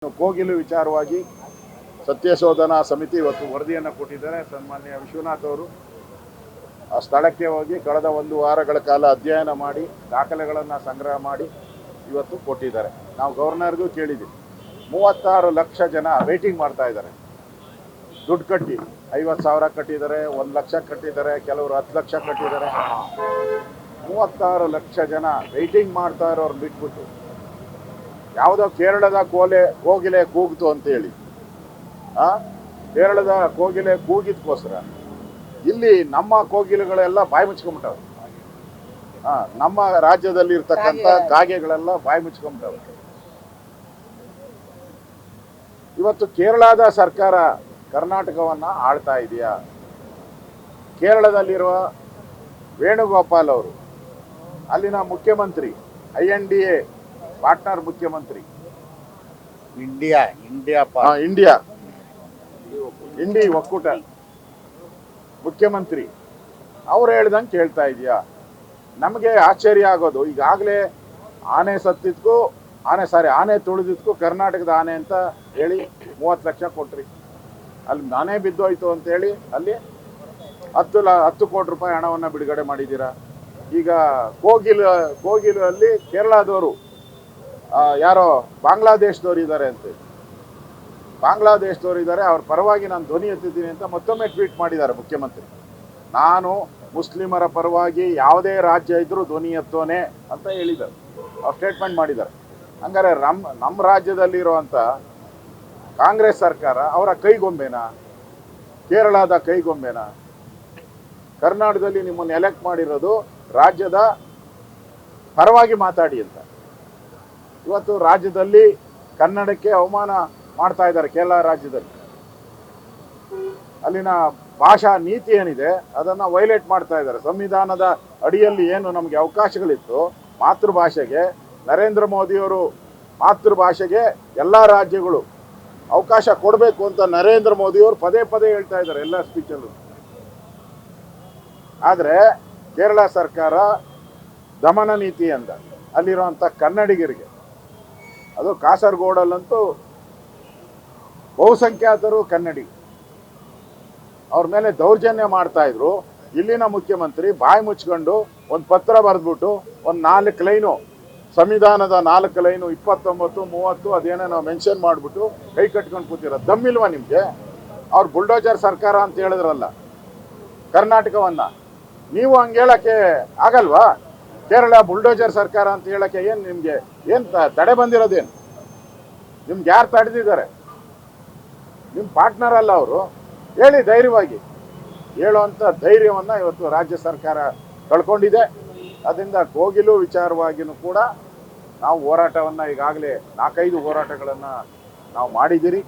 ಕೋಗಿಲು ವಿಚಾರವಾಗಿ ಸತ್ಯಶೋಧನಾ ಸಮಿತಿ ಇವತ್ತು ವರದಿಯನ್ನು ಕೊಟ್ಟಿದ್ದಾರೆ. ಸನ್ಮಾನ್ಯ ವಿಶ್ವನಾಥ್ ಅವರು ಆ ಸ್ಥಳಕ್ಕೆ ಹೋಗಿ ಕಳೆದ 1 ವಾರಗಳ ಕಾಲ ಅಧ್ಯಯನ ಮಾಡಿ ದಾಖಲೆಗಳನ್ನು ಸಂಗ್ರಹ ಮಾಡಿ ಇವತ್ತು ಕೊಟ್ಟಿದ್ದಾರೆ. ನಾವು ಗವರ್ನರ್ಗೂ ಕೇಳಿದ್ದೀವಿ. 36 ಲಕ್ಷ ಜನ ವೇಟಿಂಗ್ ಮಾಡ್ತಾ ಇದ್ದಾರೆ. ದುಡ್ಡು ಕಟ್ಟಿ 50,000 ಕಟ್ಟಿದ್ದಾರೆ, 1 ಲಕ್ಷ ಕಟ್ಟಿದ್ದಾರೆ, ಕೆಲವರು 10 ಲಕ್ಷ ಕಟ್ಟಿದ್ದಾರೆ. 36 ಲಕ್ಷ ಜನ ವೇಟಿಂಗ್ ಮಾಡ್ತಾ ಇರೋರು ಬಿಟ್ಬಿಟ್ಟು ಯಾವುದೋ ಕೇರಳದ ಕೋಗಿಲೆ ಕೂಗಿತು ಅಂತೇಳಿ ಕೇರಳದ ಕೋಗಿಲೆ ಕೂಗಿದ್ಕೋಸ್ಕರ ಇಲ್ಲಿ ನಮ್ಮ ಕೋಗಿಲೆಗಳೆಲ್ಲ ಬಾಯಿ ಮುಚ್ಕೊಂಬಿಟ್ಟವೆ. ನಮ್ಮ ರಾಜ್ಯದಲ್ಲಿ ಇರ್ತಕ್ಕಂಥ ಕಾಗೆಗಳೆಲ್ಲ ಬಾಯಿ ಮುಚ್ಕೊಂಬಿಟ್ಟವೆ. ಇವತ್ತು ಕೇರಳದ ಸರ್ಕಾರ ಕರ್ನಾಟಕವನ್ನ ಆಳ್ತಾ ಇದೆಯಾ? ಕೇರಳದಲ್ಲಿರುವ ವೇಣುಗೋಪಾಲ್ ಅವರು ಅಲ್ಲಿನ ಮುಖ್ಯಮಂತ್ರಿ, INDA ಪಾರ್ಟ್ನರ್ ಮುಖ್ಯಮಂತ್ರಿ, ಇಂಡಿ ಒಕ್ಕೂಟ ಮುಖ್ಯಮಂತ್ರಿ, ಅವ್ರು ಹೇಳ್ದಂಗೆ ಕೇಳ್ತಾ ಇದೆಯಾ? ನಮಗೆ ಆಶ್ಚರ್ಯ ಆಗೋದು, ಈಗಾಗಲೇ ಆನೆ ತುಳಿದಿದ್ಕು ಕರ್ನಾಟಕದ ಆನೆ ಅಂತ ಹೇಳಿ 30 ಲಕ್ಷ ಕೊಟ್ರಿ. ಅಲ್ಲಿ ನಾನೇ ಬಿದ್ದೋಯ್ತು ಅಂತ ಹೇಳಿ ಅಲ್ಲಿ 10 ಕೋಟಿ ರೂಪಾಯಿ ಹಣವನ್ನು ಬಿಡುಗಡೆ ಮಾಡಿದ್ದೀರಾ. ಈಗ ಕೋಗಿಲು ಅಲ್ಲಿ ಕೇರಳದವರು ಯಾರೋ ಬಾಂಗ್ಲಾದೇಶದವ್ರು ಇದ್ದಾರೆ ಅಂತ, ಅವ್ರ ಪರವಾಗಿ ನಾನು ಧ್ವನಿ ಎತ್ತಿದ್ದೀನಿ ಅಂತ ಮತ್ತೊಮ್ಮೆ ಟ್ವೀಟ್ ಮಾಡಿದ್ದಾರೆ ಮುಖ್ಯಮಂತ್ರಿ. ನಾನು ಮುಸ್ಲಿಮರ ಪರವಾಗಿ ಯಾವುದೇ ರಾಜ್ಯ ಇದ್ರೂ ಧ್ವನಿ ಎತ್ತೋನೆ ಅಂತ ಹೇಳಿದ್ದಾರೆ, ಅವ್ರು ಸ್ಟೇಟ್ಮೆಂಟ್ ಮಾಡಿದ್ದಾರೆ. ಹಂಗಾರೆ ನಮ್ಮ ರಾಜ್ಯದಲ್ಲಿರುವಂಥ ಕಾಂಗ್ರೆಸ್ ಸರ್ಕಾರ ಅವರ ಕೈಗೊಂಬೆನಾ? ಕೇರಳದ ಕೈಗೊಂಬೆನಾ? ಕರ್ನಾಟಕದಲ್ಲಿ ನಿಮ್ಮನ್ನು ಎಲೆಕ್ಟ್ ಮಾಡಿರೋದು ರಾಜ್ಯದ ಪರವಾಗಿ ಮಾತಾಡಿ ಅಂತ. ಇವತ್ತು ರಾಜ್ಯದಲ್ಲಿ ಕನ್ನಡಕ್ಕೆ ಅವಮಾನ ಮಾಡ್ತಾ ಇದ್ದಾರೆ. ಕೇರಳ ರಾಜ್ಯದಲ್ಲಿ ಅಲ್ಲಿನ ಭಾಷಾ ನೀತಿ ಏನಿದೆ ಅದನ್ನು ವೈಲೇಟ್ ಮಾಡ್ತಾ ಇದ್ದಾರೆ. ಸಂವಿಧಾನದ ಅಡಿಯಲ್ಲಿ ಏನು ನಮಗೆ ಅವಕಾಶಗಳಿತ್ತು ಮಾತೃಭಾಷೆಗೆ, ನರೇಂದ್ರ ಮೋದಿಯವರು ಮಾತೃಭಾಷೆಗೆ ಎಲ್ಲ ರಾಜ್ಯಗಳು ಅವಕಾಶ ಕೊಡಬೇಕು ಅಂತ ನರೇಂದ್ರ ಮೋದಿಯವರು ಪದೇ ಹೇಳ್ತಾ ಇದ್ದಾರೆ ಎಲ್ಲ ಸ್ಪೀಚಲ್ಲೂ. ಆದರೆ ಕೇರಳ ಸರ್ಕಾರ ದಮನ ನೀತಿ ಅಂತ ಅಲ್ಲಿರುವಂಥ ಕನ್ನಡಿಗರಿಗೆ, ಅದು ಕಾಸರಗೋಡಲ್ಲಂತೂ ಬಹುಸಂಖ್ಯಾತರು ಕನ್ನಡಿ, ಅವ್ರ ಮೇಲೆ ದೌರ್ಜನ್ಯ ಮಾಡ್ತಾ ಇದ್ರು. ಇಲ್ಲಿನ ಮುಖ್ಯಮಂತ್ರಿ ಬಾಯಿ ಮುಚ್ಕೊಂಡು ಒಂದು ಪತ್ರ ಬರೆದ್ಬಿಟ್ಟು ಒಂದು 4 ಲೈನು, ಸಂವಿಧಾನದ 4 ಲೈನು 29, 30 ಅದೇನೋ ನಾವು ಮೆನ್ಷನ್ ಮಾಡಿಬಿಟ್ಟು ಕೈ ಕಟ್ಕೊಂಡು ಕೂತಿರೋ ದಮ್ಮಿಲ್ವಾ ನಿಮಗೆ? ಅವ್ರು ಬುಲ್ಡೋಜರ್ ಸರ್ಕಾರ ಅಂತ ಹೇಳಿದ್ರಲ್ಲ ಕರ್ನಾಟಕವನ್ನ, ನೀವು ಹಂಗೆ ಹೇಳಕ್ಕೆ ಆಗಲ್ವಾ? ಕೇರಳ ಬುಲ್ಡೋಜರ್ ಸರ್ಕಾರ ಅಂತ ಹೇಳಕ್ಕೆ ನಿಮ್ಗೆ ತಡೆ ಬಂದಿರೋದೇನು? ನಿಮ್ಗೆ ಯಾರು ತಡೆದಿದ್ದಾರೆ? ನಿಮ್ಮ ಪಾರ್ಟ್ನರ್ ಅಲ್ಲ ಅವರು. ಹೇಳಿ ಧೈರ್ಯವಾಗಿ, ಹೇಳುವಂಥ ಧೈರ್ಯವನ್ನು ಇವತ್ತು ರಾಜ್ಯ ಸರ್ಕಾರ ಕಳ್ಕೊಂಡಿದೆ. ಅದರಿಂದ ಕೋಗಿಲು ವಿಚಾರವಾಗಿಯೂ ಕೂಡ ನಾವು ಹೋರಾಟವನ್ನು ಈಗಾಗಲೇ 4-5 ಹೋರಾಟಗಳನ್ನು ನಾವು ಮಾಡಿದ್ದೀರಿ.